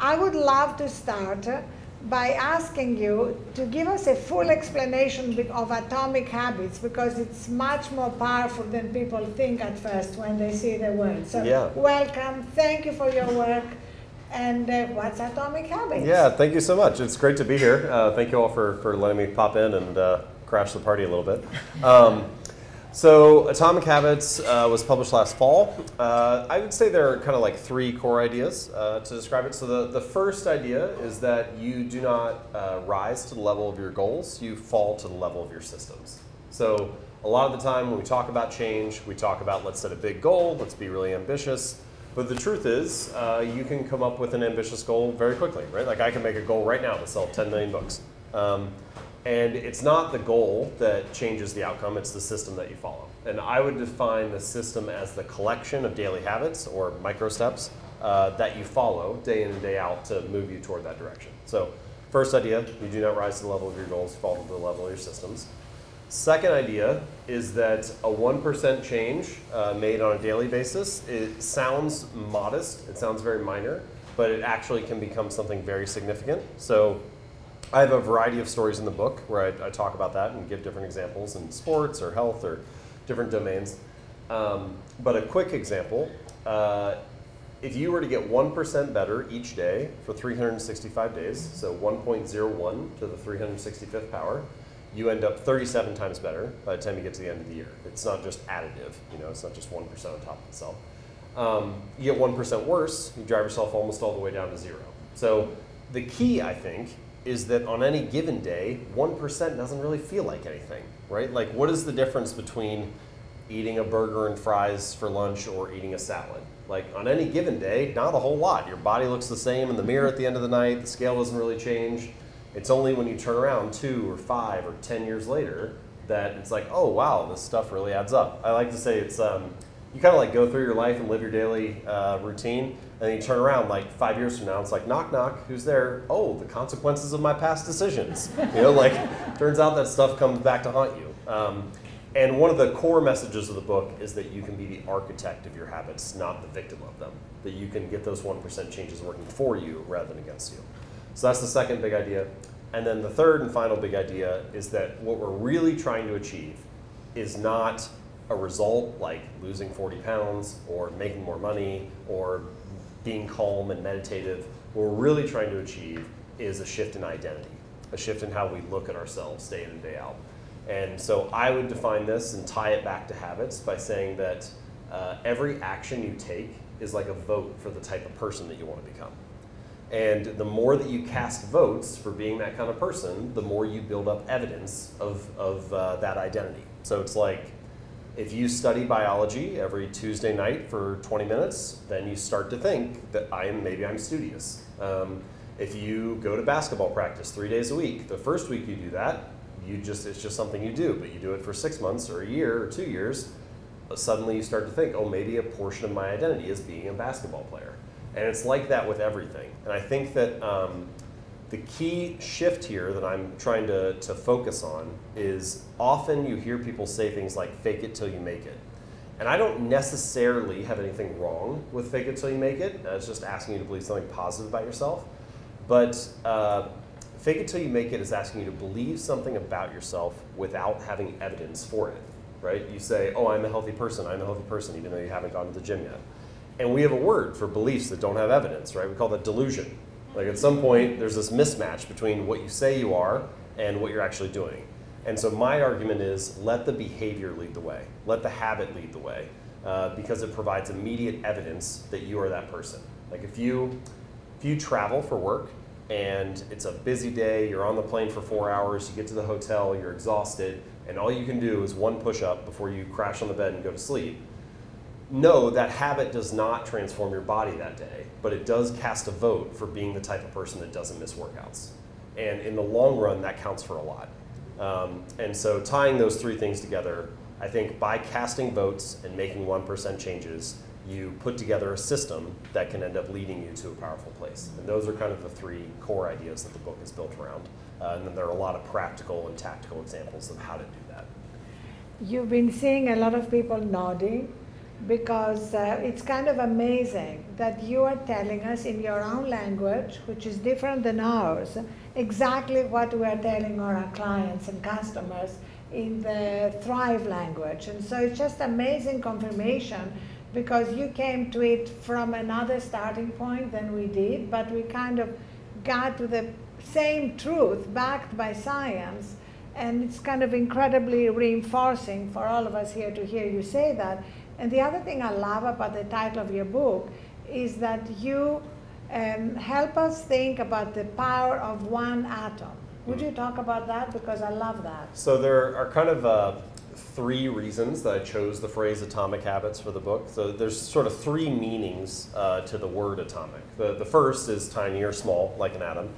I would love to start by asking you to give us a full explanation of atomic habits, because it's much more powerful than people think at first when they see the word. So welcome, thank you for your work, and what's atomic habits? Yeah, thank you so much. It's great to be here. Thank you all for letting me pop in and crash the party a little bit. So Atomic Habits was published last fall. I would say there are kind of like three core ideas to describe it. So the first idea is that you do not rise to the level of your goals, you fall to the level of your systems. So a lot of the time when we talk about change, we talk about let's set a big goal, let's be really ambitious. But the truth is, you can come up with an ambitious goal very quickly, right? Like I can make a goal right now to sell 10 million books. And it's not the goal that changes the outcome, it's the system that you follow. And I would define the system as the collection of daily habits or micro steps that you follow day in and day out to move you toward that direction. So first idea, you do not rise to the level of your goals, fall to the level of your systems. Second idea is that a 1% change made on a daily basis, it sounds modest, it sounds very minor, but it actually can become something very significant. So I have a variety of stories in the book where I talk about that and give different examples in sports or health or different domains. But a quick example, if you were to get 1% better each day for 365 days, so 1.01 to the 365th power, you end up 37 times better by the time you get to the end of the year. It's not just additive, you know, it's not just 1% on top of itself. You get 1% worse, you drive yourself almost all the way down to zero. So the key, I think, is that on any given day, 1% doesn't really feel like anything, right? Like what is the difference between eating a burger and fries for lunch or eating a salad? Like on any given day, not a whole lot. Your body looks the same in the mirror at the end of the night, the scale doesn't really change. It's only when you turn around 2 or 5 or 10 years later that it's like, oh wow, this stuff really adds up. I like to say it's, you kind of like go through your life and live your daily routine, and then you turn around like 5 years from now, it's like knock knock, who's there? Oh, the consequences of my past decisions. You know, like turns out that stuff comes back to haunt you. And one of the core messages of the book is that you can be the architect of your habits, not the victim of them. That you can get those 1% changes working for you rather than against you. So that's the second big idea. And then the third and final big idea is that what we're really trying to achieve is not a result like losing 40 pounds or making more money or being calm and meditative. What we're really trying to achieve is a shift in identity, a shift in how we look at ourselves day in and day out. And so I would define this and tie it back to habits by saying that every action you take is like a vote for the type of person that you want to become. And the more that you cast votes for being that kind of person, the more you build up evidence of that identity. So it's like, if you study biology every Tuesday night for 20 minutes, then you start to think that maybe I'm studious. If you go to basketball practice 3 days a week, the first week you do that, it's just something you do, but you do it for 6 months or a year or 2 years, suddenly you start to think, oh, maybe a portion of my identity is being a basketball player. And it's like that with everything. And I think that the key shift here that I'm trying to focus on is often you hear people say things like fake it till you make it. And I don't necessarily have anything wrong with fake it till you make it. It's just asking you to believe something positive about yourself. But fake it till you make it is asking you to believe something about yourself without having evidence for it, right? You say, oh, I'm a healthy person, even though you haven't gone to the gym yet. And we have a word for beliefs that don't have evidence, right? We call that delusion. Like at some point, there's this mismatch between what you say you are and what you're actually doing. And so my argument is let the behavior lead the way. Let the habit lead the way because it provides immediate evidence that you are that person. Like if you travel for work and it's a busy day, you're on the plane for 4 hours, you get to the hotel, you're exhausted, and all you can do is one push-up before you crash on the bed and go to sleep. No, that habit does not transform your body that day, but it does cast a vote for being the type of person that doesn't miss workouts. And in the long run, that counts for a lot. And so tying those three things together, I think by casting votes and making 1% changes, you put together a system that can end up leading you to a powerful place. And those are kind of the three core ideas that the book is built around. And then there are a lot of practical and tactical examples of how to do that. You've been seeing a lot of people nodding. because it's kind of amazing that you are telling us in your own language, which is different than ours, exactly what we are telling our clients and customers in the Thrive language. And so it's just amazing confirmation, because you came to it from another starting point than we did, but we kind of got to the same truth backed by science. And it's kind of incredibly reinforcing for all of us here to hear you say that. And the other thing I love about the title of your book is that you help us think about the power of one atom. Would you talk about that? Because I love that. So there are kind of 3 reasons that I chose the phrase atomic habits for the book. So there's sort of 3 meanings to the word atomic. The first is tiny or small, like an atom.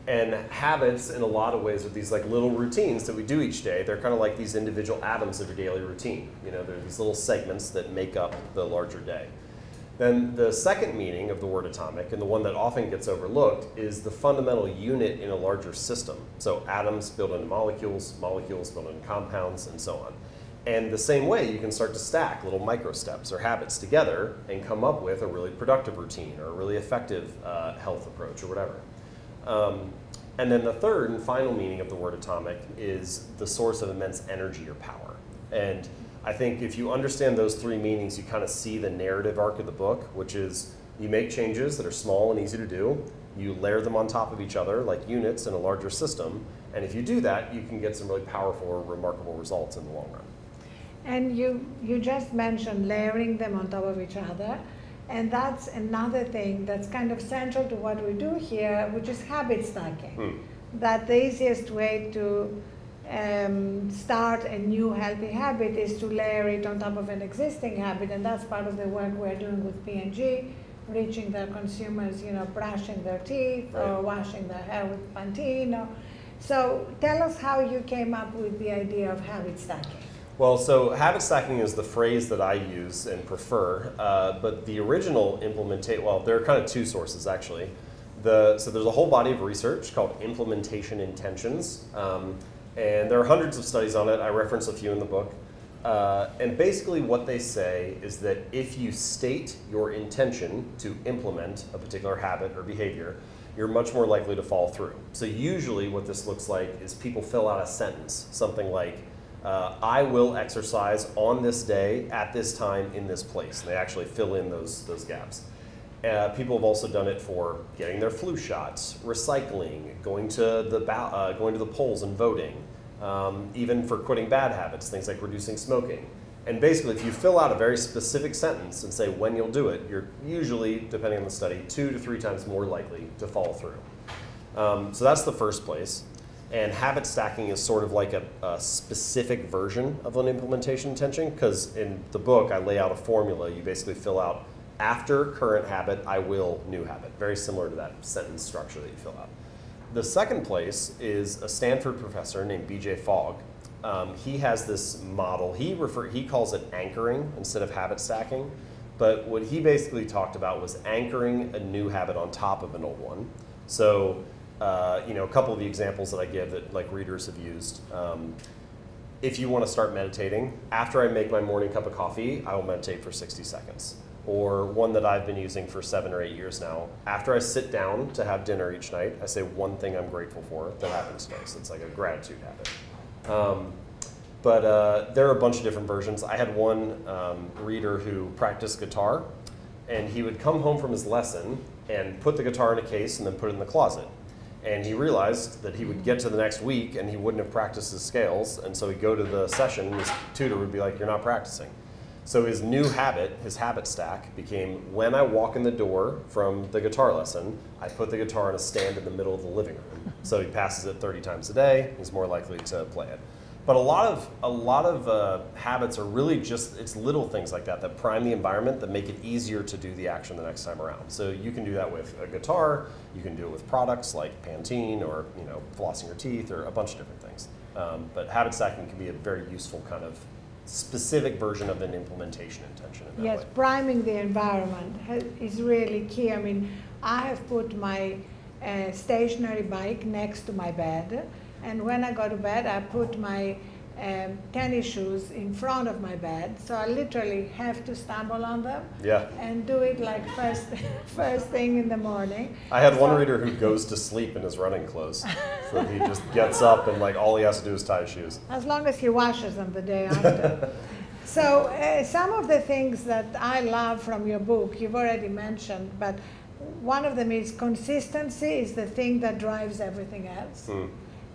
And habits, in a lot of ways, are these like little routines that we do each day. They're kind of like these individual atoms of your daily routine. You know, they're these little segments that make up the larger day. Then the second meaning of the word atomic, and the one that often gets overlooked, is the fundamental unit in a larger system. So atoms build into molecules, molecules build into compounds, and so on. And the same way, you can start to stack little micro steps or habits together and come up with a really productive routine or a really effective health approach or whatever. And then the third and final meaning of the word atomic is the source of immense energy or power. And I think if you understand those 3 meanings, you kind of see the narrative arc of the book, which is you make changes that are small and easy to do, you layer them on top of each other like units in a larger system, and if you do that, you can get some really powerful or remarkable results in the long run. And you just mentioned layering them on top of each other. And that's another thing that's kind of central to what we do here, which is habit stacking. That the easiest way to start a new healthy habit is to layer it on top of an existing habit, and that's part of the work we're doing with P&G, reaching their consumers, you know, brushing their teeth or washing their hair with Pantene. So tell us how you came up with the idea of habit stacking. Well, so habit stacking is the phrase that I use and prefer, but the original implementation, well, there are kind of 2 sources actually. So there's a whole body of research called implementation intentions, and there are hundreds of studies on it. I reference a few in the book. And basically what they say is that if you state your intention to implement a particular habit or behavior, you're much more likely to follow through. So usually what this looks like is people fill out a sentence, something like, I will exercise on this day, at this time, in this place. And they actually fill in those gaps. People have also done it for getting their flu shots, recycling, going to the polls and voting, even for quitting bad habits, things like reducing smoking. And basically, if you fill out a very specific sentence and say when you'll do it, you're usually, depending on the study, 2 to 3 times more likely to follow through. So that's the first place. And habit stacking is sort of like a specific version of an implementation intention, because in the book I lay out a formula. You basically fill out after current habit, I will new habit. Very similar to that sentence structure that you fill out. The second place is a Stanford professor named B.J. Fogg. He has this model. He calls it anchoring instead of habit stacking. But what he basically talked about was anchoring a new habit on top of an old one. So a couple of the examples that I give that like readers have used. If you want to start meditating, after I make my morning cup of coffee, I will meditate for 60 seconds. Or one that I've been using for 7 or 8 years now. After I sit down to have dinner each night, I say one thing I'm grateful for that happened today. So it's like a gratitude habit. But there are a bunch of different versions. I had one reader who practiced guitar, and he would come home from his lesson and put the guitar in a case and then put it in the closet. And he realized that he would get to the next week and he wouldn't have practiced his scales, and so he'd go to the session and his tutor would be like, "You're not practicing." So his new habit, his habit stack, became when I walk in the door from the guitar lesson, I put the guitar on a stand in the middle of the living room. So he passes it 30 times a day, he's more likely to play it. But a lot of habits are really just, it's little things like that that prime the environment that make it easier to do the action the next time around. So you can do that with a guitar, you can do it with products like Pantene or flossing your teeth or a bunch of different things. But habit stacking can be a very useful kind of specific version of an implementation intention in that way. Priming the environment is really key. I mean, I have put my stationary bike next to my bed, and when I go to bed, I put my tennis shoes in front of my bed, so I literally have to stumble on them. Yeah. And do it like first thing in the morning. I had one reader who goes to sleep in his running clothes. So he just gets up and like all he has to do is tie his shoes. As long as he washes them the day after. So some of the things that I love from your book, you've already mentioned, but one of them is consistency is the thing that drives everything else.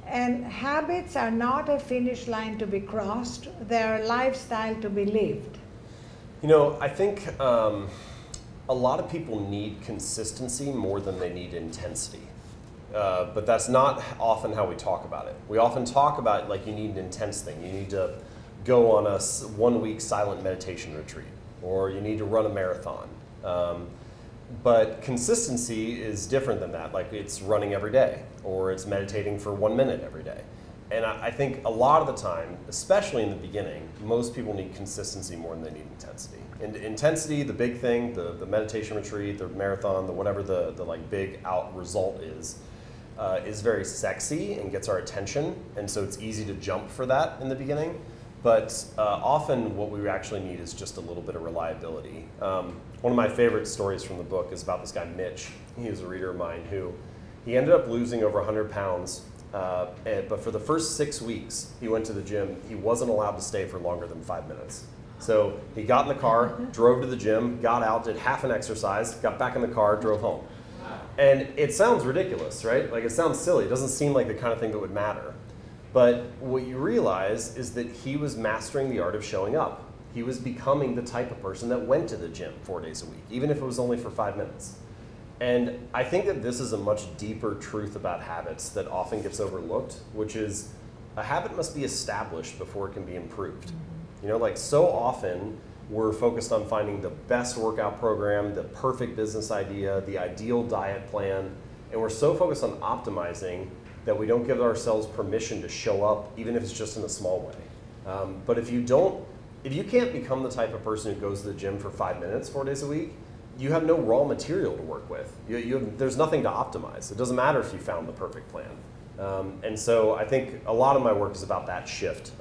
And habits are not a finish line to be crossed, they're a lifestyle to be lived. You know, I think a lot of people need consistency more than they need intensity. But that's not often how we talk about it. We often talk about like you need an intense thing. You need to go on a 1 week silent meditation retreat, or you need to run a marathon. But consistency is different than that. Like it's running every day, or it's meditating for 1 minute every day. And I think a lot of the time, especially in the beginning, most people need consistency more than they need intensity. And intensity, the big thing, the meditation retreat, the marathon, the whatever the like big out result is very sexy and gets our attention. And so it's easy to jump for that in the beginning. But often what we actually need is just a little bit of reliability. One of my favorite stories from the book is about this guy, Mitch. He was a reader of mine who, he ended up losing over 100 pounds. But for the first 6 weeks, he went to the gym. He wasn't allowed to stay for longer than 5 minutes. So he got in the car, drove to the gym, got out, did half an exercise, got back in the car, drove home. And it sounds ridiculous, right? Like it sounds silly. It doesn't seem like the kind of thing that would matter. But what you realize is that he was mastering the art of showing up. He was becoming the type of person that went to the gym 4 days a week, even if it was only for 5 minutes. And I think that this is a much deeper truth about habits that often gets overlooked, which is a habit must be established before it can be improved. You know, like so often we're focused on finding the best workout program, the perfect business idea, the ideal diet plan, and we're so focused on optimizing that we don't give ourselves permission to show up, even if it's just in a small way. But if you can't become the type of person who goes to the gym for 5 minutes 4 days a week, you have no raw material to work with. There's nothing to optimize. It doesn't matter if you found the perfect plan. And so I think a lot of my work is about that shift.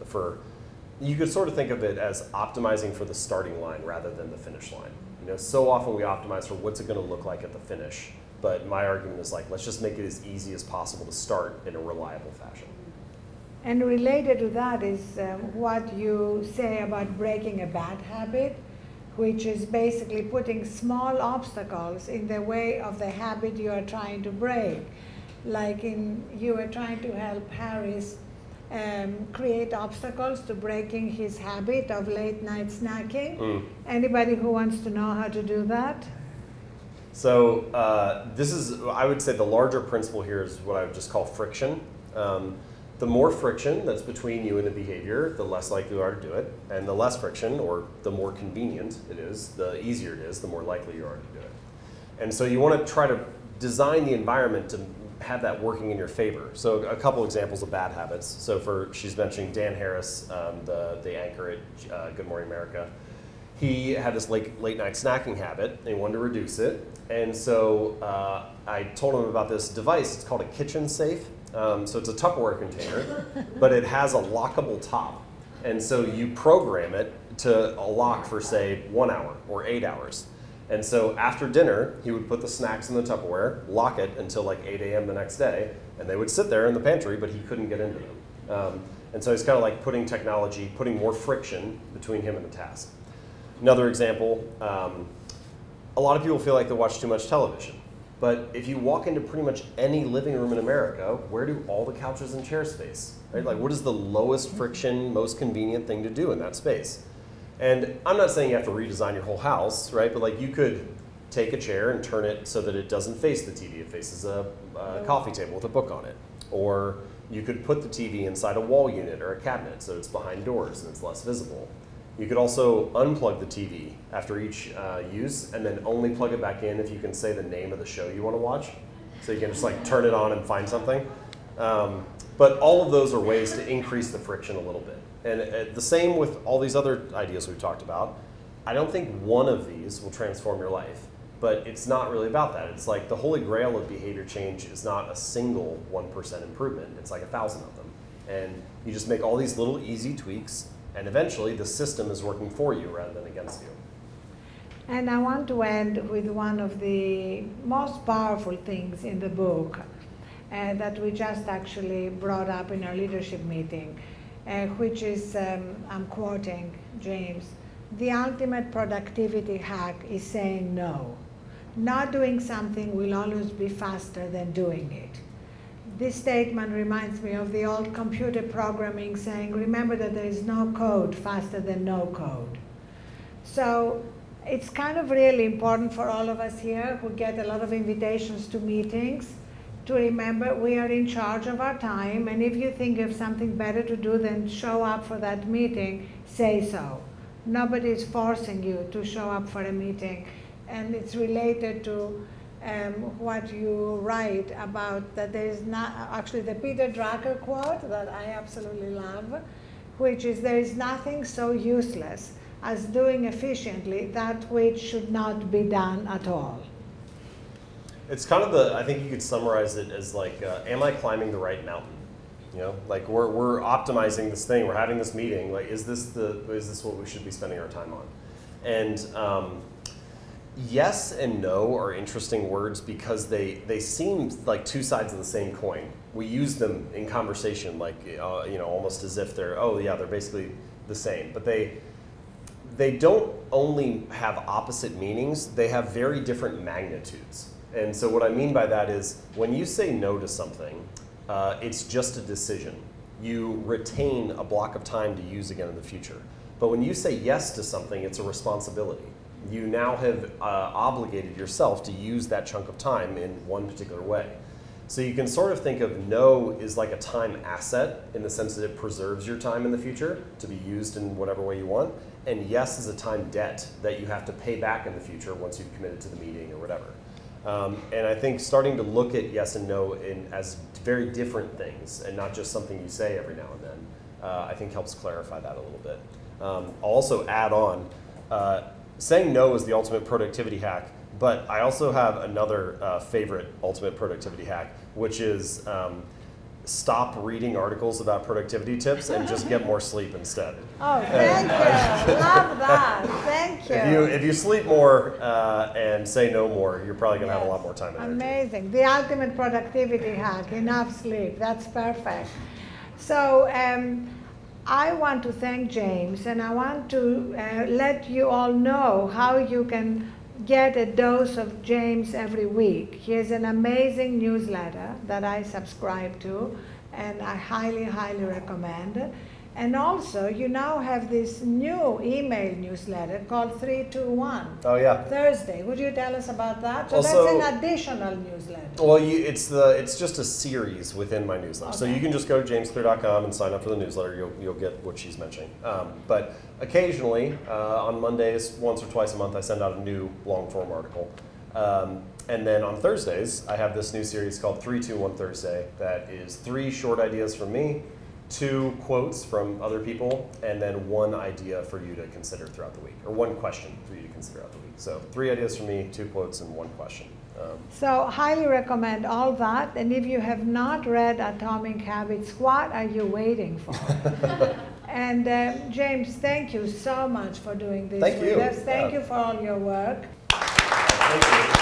You could sort of think of it as optimizing for the starting line rather than the finish line. You know, so often we optimize for what's it going to look like at the finish. But my argument is like, let's just make it as easy as possible to start in a reliable fashion. And related to that is what you say about breaking a bad habit, which is basically putting small obstacles in the way of the habit you are trying to break. Like you were trying to help Harris create obstacles to breaking his habit of late night snacking. Anybody who wants to know how to do that? So this is, I would say the larger principle here is what I would just call friction. The more friction that's between you and the behavior, the less likely you are to do it. And the less friction, or the more convenient it is, the easier it is, the more likely you are to do it. And so you want to try to design the environment to have that working in your favor. So a couple examples of bad habits. So she's mentioning Dan Harris, the anchor at Good Morning America. He had this late night snacking habit, and he wanted to reduce it. And so I told him about this device. It's called a kitchen safe. So it's a Tupperware container, but it has a lockable top. And so you program it to lock for, say, 1 hour or 8 hours. And so after dinner, he would put the snacks in the Tupperware, lock it until like 8 a.m. the next day, and they would sit there in the pantry, but he couldn't get into them. And so it's kind of like putting technology, putting more friction between him and the task. Another example, a lot of people feel like they watch too much television. But if you walk into pretty much any living room in America, where do all the couches and chairs face? Right? Like, what is the lowest friction, most convenient thing to do in that space? And I'm not saying you have to redesign your whole house, right? But like, you could take a chair and turn it so that it doesn't face the TV. It faces a coffee table with a book on it. Or you could put the TV inside a wall unit or a cabinet so it's behind doors and it's less visible. You could also unplug the TV after each use and then only plug it back in if you can say the name of the show you want to watch. So you can just like turn it on and find something. But all of those are ways to increase the friction a little bit. And the same with all these other ideas we've talked about. I don't think one of these will transform your life, but it's not really about that. It's like the holy grail of behavior change is not a single 1% improvement. It's like 1,000 of them. And you just make all these little easy tweaks, and eventually the system is working for you rather than against you. And I want to end with one of the most powerful things in the book that we just actually brought up in our leadership meeting, which is, I'm quoting James, "The ultimate productivity hack is saying no. Not doing something will always be faster than doing it." This statement reminds me of the old computer programming saying, remember that there is no code faster than no code. So it's kind of really important for all of us here who get a lot of invitations to meetings to remember we are in charge of our time, and if you think of something better to do than show up for that meeting, say so. Nobody is forcing you to show up for a meeting, and it's related to what you write about that there is not, actually the Peter Drucker quote that I absolutely love, which is there is nothing so useless as doing efficiently that which should not be done at all. It's kind of the, I think you could summarize it as like, am I climbing the right mountain? You know, like we're optimizing this thing, we're having this meeting, like is this what we should be spending our time on? And yes and no are interesting words because they seem like two sides of the same coin. We use them in conversation like, you know, almost as if they're, oh yeah, they're basically the same. But they don't only have opposite meanings, they have very different magnitudes. And so what I mean by that is when you say no to something, it's just a decision. You retain a block of time to use again in the future. But when you say yes to something, it's a responsibility. You now have obligated yourself to use that chunk of time in one particular way. So you can sort of think of no as like a time asset in the sense that it preserves your time in the future to be used in whatever way you want. And yes is a time debt that you have to pay back in the future once you've committed to the meeting or whatever. And I think starting to look at yes and no as very different things and not just something you say every now and then, I think helps clarify that a little bit. I'll also add on, saying no is the ultimate productivity hack, but I also have another favorite ultimate productivity hack, which is stop reading articles about productivity tips and just get more sleep instead. Oh, thank you. Love that. Thank you. If you sleep more and say no more, you're probably going to have a lot more time and energy. Amazing. The ultimate productivity hack, enough sleep. That's perfect. So I want to thank James, and I want to let you all know how you can get a dose of James every week. He has an amazing newsletter that I subscribe to, and I highly, highly recommend. And also, you now have this new email newsletter called 321. Oh yeah. Thursday. Would you tell us about that? So also, that's an additional newsletter. Well, it's just a series within my newsletter. Okay. So you can just go to jamesclear.com and sign up for the newsletter. You'll get what she's mentioning. But occasionally, on Mondays, once or twice a month, I send out a new long-form article. And then on Thursdays, I have this new series called 321 Thursday that is 3 short ideas from me, 2 quotes from other people, and then 1 idea for you to consider throughout the week, or 1 question for you to consider throughout the week. So 3 ideas from me, 2 quotes, and 1 question. So highly recommend all that. And if you have not read Atomic Habits, what are you waiting for? And James, thank you so much for doing this with us. Thank you for all your work. Thank you.